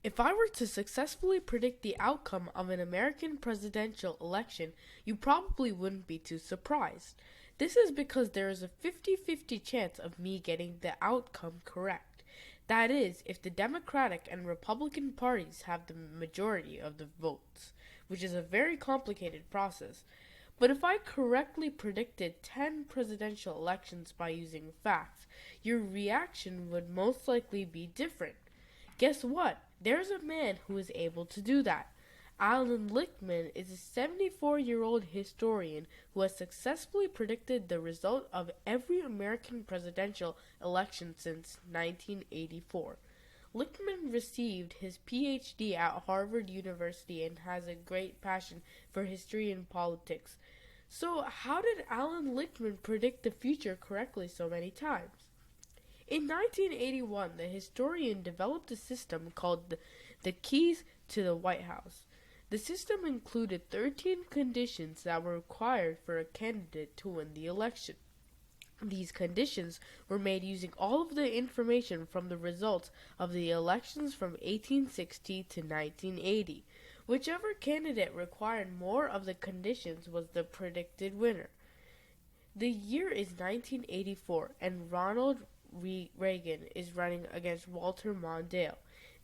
If I were to successfully predict the outcome of an American presidential election, you probably wouldn't be too surprised. This is because there is a 50-50 chance of me getting the outcome correct. That is, if the Democratic and Republican parties have the majority of the votes, which is a very complicated process. But if I correctly predicted 10 presidential elections by using facts, your reaction would most likely be different. Guess what? There's a man who is able to do that. Allan Lichtman is a 74-year-old historian who has successfully predicted the result of every American presidential election since 1984. Lichtman received his PhD at Harvard University and has a great passion for history and politics. So, how did Allan Lichtman predict the future correctly so many times? In 1981, the historian developed a system called the Keys to the White House. The system included 13 conditions that were required for a candidate to win the election. These conditions were made using all of the information from the results of the elections from 1860 to 1980. Whichever candidate required more of the conditions was the predicted winner. The year is 1984, and Ronald Reagan is running against Walter Mondale.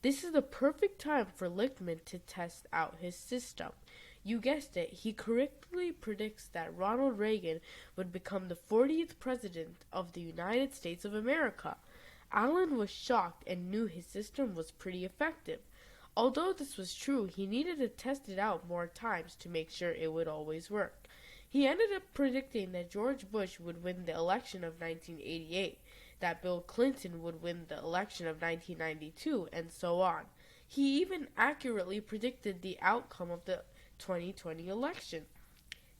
This is the perfect time for Lichtman to test out his system. You guessed it, he correctly predicts that Ronald Reagan would become the 40th president of the United States of America. Allan was shocked and knew his system was pretty effective. Although this was true, he needed to test it out more times to make sure it would always work. He ended up predicting that George Bush would win the election of 1988, that Bill Clinton would win the election of 1992, and so on. He even accurately predicted the outcome of the 2020 election.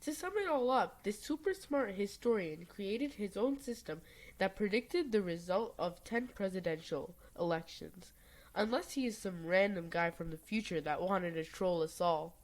To sum it all up, this super smart historian created his own system that predicted the result of 10 presidential elections. Unless he is some random guy from the future that wanted to troll us all.